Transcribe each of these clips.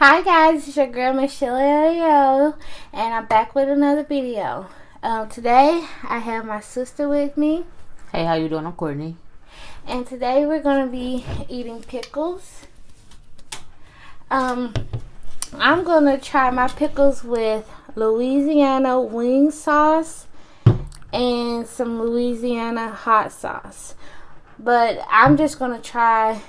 Hi guys, it's your girl Michelle and I'm back with another video. Today I have my sister with me. Hey, how you doing? I'm Courtney. And today we're going to be eating pickles. I'm going to try my pickles with Louisiana wing sauce and some Louisiana hot sauce. But I'm just going to try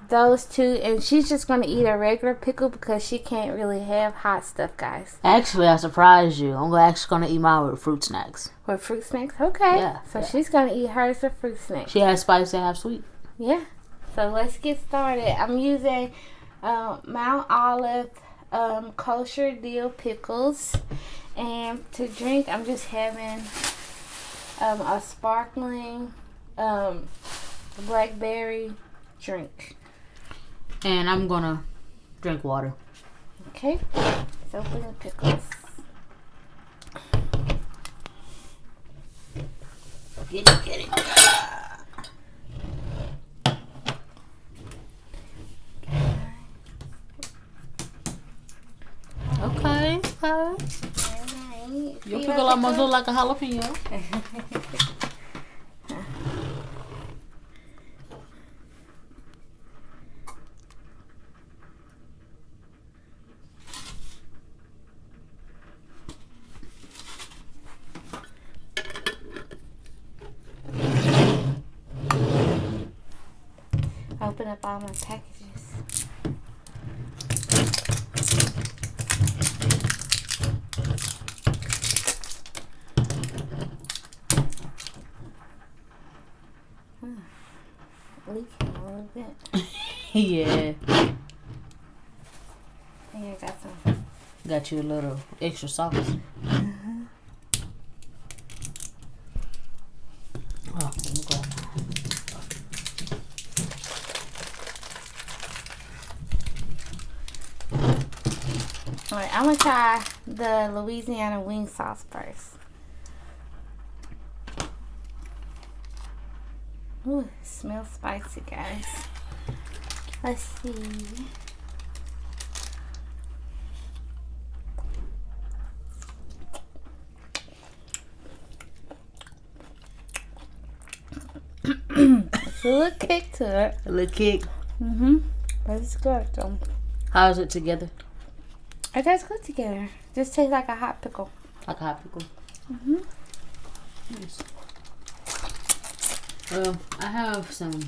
those two, and she's just going to eat a regular pickle because she can't really have hot stuff, guys. Actually, I surprised you. I'm actually going to eat mine with fruit snacks. With fruit snacks? Okay. Yeah. So she's going to eat hers with fruit snacks. She has spicy and have sweet. Yeah. So let's get started. I'm using Mount Olive kosher dill pickles. And to drink, I'm just having a sparkling blackberry drink. And I'm going to drink water. Okay. So open the pickles. Get it. Okay. Your pickle almost look like a jalapeno. Open up all my packages. Leaking a little bit. Yeah. Yeah, got some. Got you a little extra sauce. Mm-hmm. Oh, let me grab mine. Alright, I'm going to try the Louisiana wing sauce first. Ooh, it smells spicy, guys. Let's see. It's a little kick to it. A little kick. But it's good though. How is it together? It tastes good together. Just tastes like a hot pickle. Like a hot pickle. Nice. I have some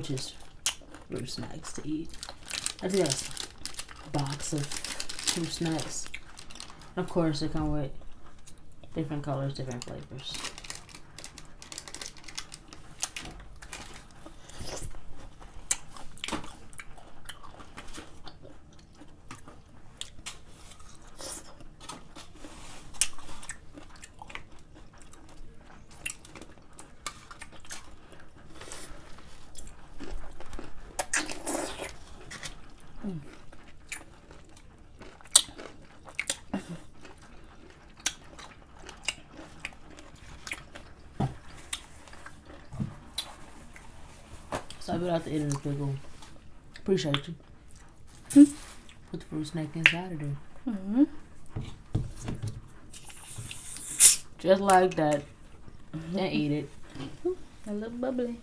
just fruit snacks to eat. I just got a box of fruit snacks. Of course, they come with different colors, different flavors. So I bit out the end of the pickle. Appreciate you. Put the fruit snack inside of there. Mm-hmm. Just like that. And eat it. A little bubbly.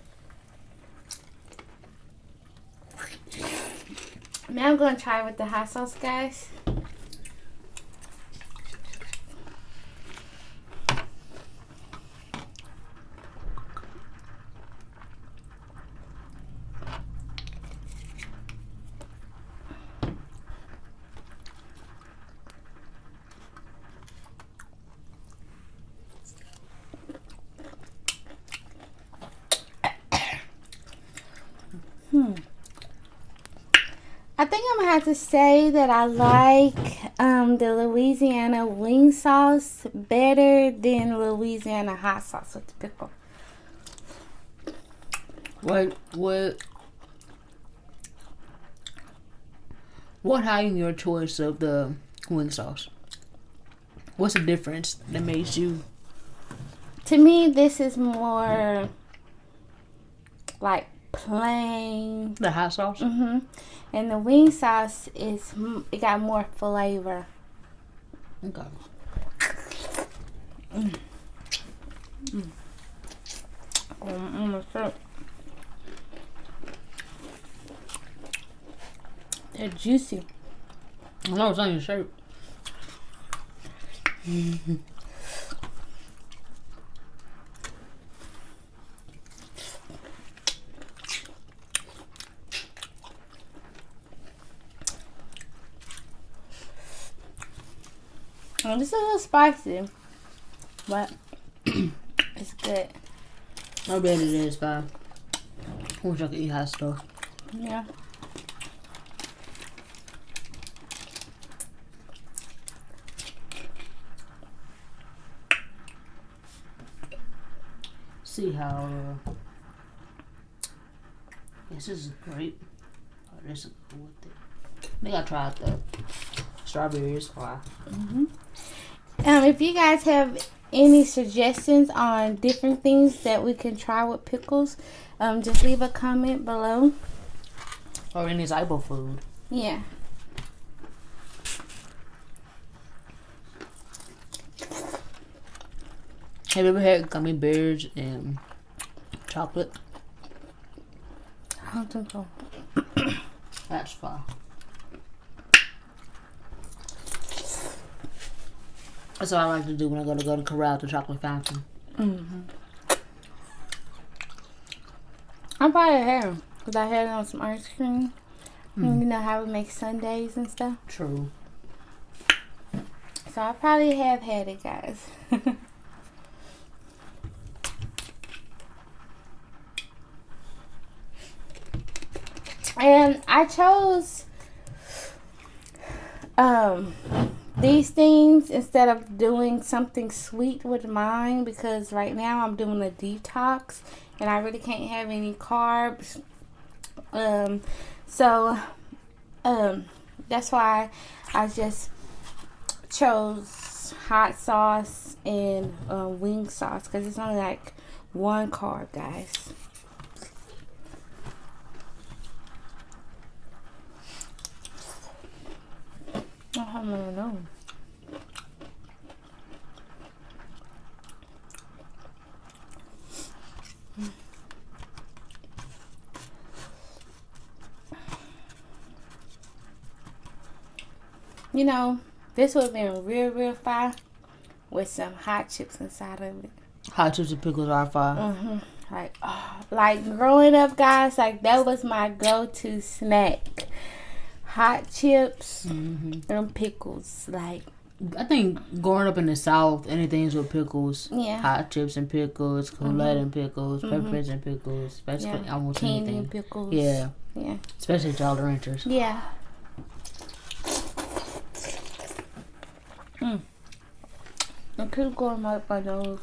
Now I'm gonna try with the hot sauce, guys. I think I'm gonna have to say that I like the Louisiana wing sauce better than Louisiana hot sauce with the pickle. What hiding your choice of the wing sauce? What's the difference that makes you? To me, this is more like plain. The hot sauce? Mm-hmm. And the wing sauce it got more flavor. Okay. They're juicy. I know it's on your shirt. It's a little spicy, but it's good. I bet it is fine. I wish I could eat hot stuff. Yeah. See how this is great. Oh, this is good with it. I think I tried the strawberries. Wow. If you guys have any suggestions on different things that we can try with pickles, just leave a comment below. Or any type of food. Yeah. Have you ever had gummy bears and chocolate? I don't think so. That's fine. That's what I like to do when I go to Corral to chocolate fountain. I probably have, because I had it on some ice cream. And you know how we make sundaes and stuff? True. So I probably have had it, guys. And I chose these things instead of doing something sweet with mine, because right now I'm doing a detox and I really can't have any carbs. So that's why I just chose hot sauce and wing sauce, because it's only like 1 carb, guys. I don't know. You know, this would have been real fire with some hot chips inside of it. Hot chips and pickles are fire. Like growing up, guys, like that was my go-to snack. Hot chips and pickles. Like, I think growing up in the South, anything's with pickles. Yeah. Hot chips and pickles, Kool-Aid and pickles, peppers and pickles, basically almost candy anything. and pickles. Yeah. Yeah. Especially Jolly Ranchers. Yeah. I keep going up my nose.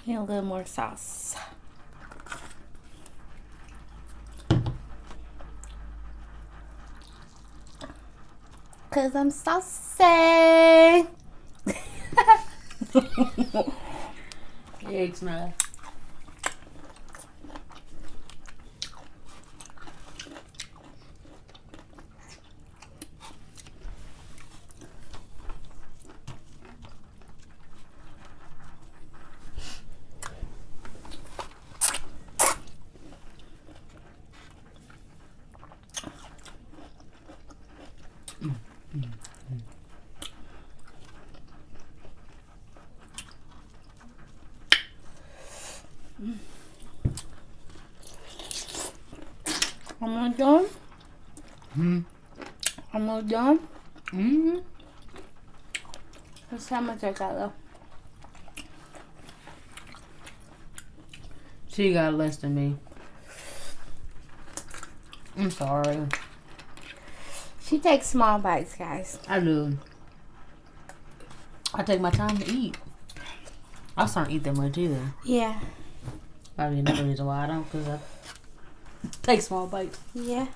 And a little more sauce. Cause I'm saucy. Eggs now. Almost done. Hmm. Almost done. Mm-hmm. Let's see how much I got left. She got less than me. I'm sorry. She takes small bites, guys. I do. I take my time to eat. I don't eat that much either. Yeah. Probably another reason why I don't, because I take small bites. Yeah.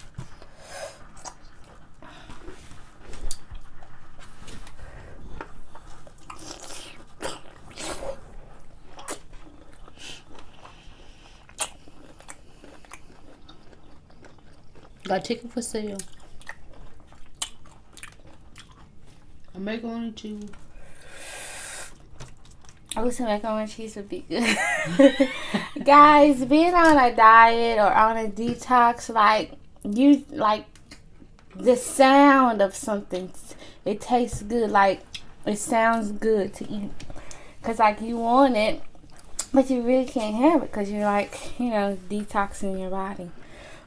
Got chicken for sale. A macaroni and cheese. I wish some macaroni and cheese would be good. Guys, being on a diet or on a detox, like the sound of something, it tastes good. Like, it sounds good to eat. Because, like, you want it, but you really can't have it because you're, like, detoxing your body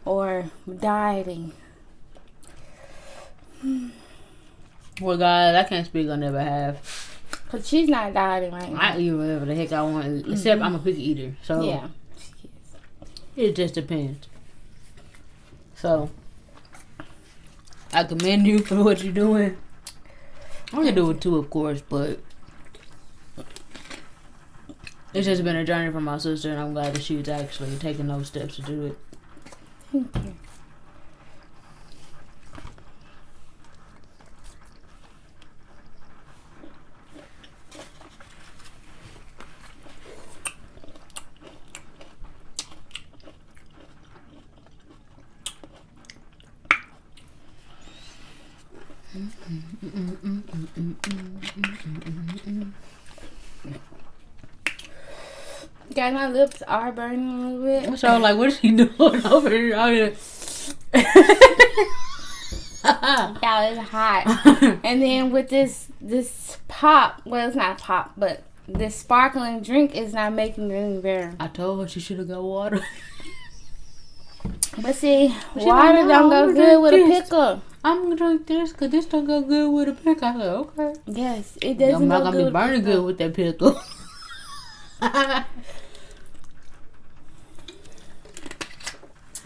or dieting. Well, guys, I can't speak on their behalf. Because she's not dieting right now. I eat whatever the heck I want, except I'm a picky eater. So, Yeah. it just depends. So, I commend you for what you're doing. I'm going to do it too, of course, but it's just been a journey for my sister, and I'm glad that she's actually taking those steps to do it. Thank you. Guys, my lips are burning a little bit. So, like, what is she doing over here? Out here? Y'all, it's hot. And then with this pop, well, it's not pop, but this sparkling drink is not making it any better. I told her she should have got water. But see, She water like, no, don't go I'm good with a drink this. pickle. I'm gonna drink this because this don't go good with a pickle. I said, okay. Yes, it doesn't I'm not go gonna good be burning with a good with that pickle.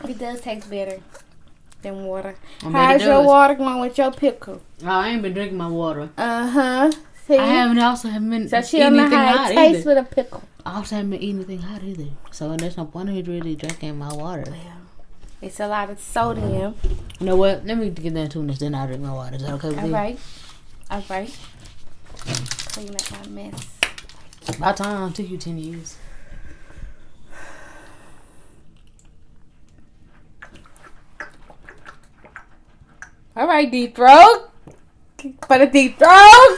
It does taste better than water. I bet it How's your does. water going with your pickle? I ain't been drinking my water. See? I haven't been So she eating don't know anything how hot it tastes either. with a pickle. I also haven't been eating anything hot either. So there's no point in really drinking my water. Well, it's a lot of sodium. You know what? Let me get that tune this, then I'll drink my water. Is that okay with you? All right. Clean up my mess. About time. It took you 10 years. All right, deep throat. For the deep throat.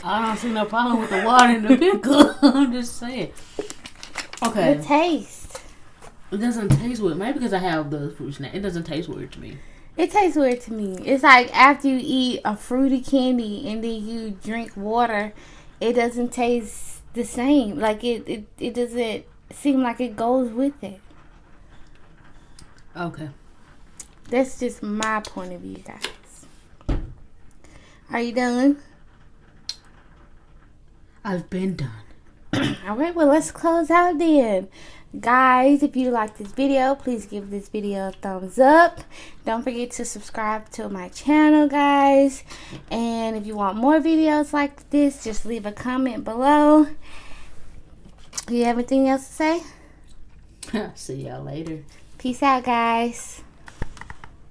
I don't see no problem with the water and the pickle. I'm just saying. Okay. The taste. It doesn't taste weird. Maybe because I have the fruit snack. It doesn't taste weird to me. It tastes weird to me. It's like after you eat a fruity candy and then you drink water, it doesn't taste the same. Like it doesn't seem like it goes with it. Okay. That's just my point of view, guys. Are you done? I've been done. All right, well, let's close out then. Guys, if you like this video, please give this video a thumbs up. Don't forget to subscribe to my channel, guys. And if you want more videos like this, just leave a comment below. Do you have anything else to say? See y'all later. Peace out, guys.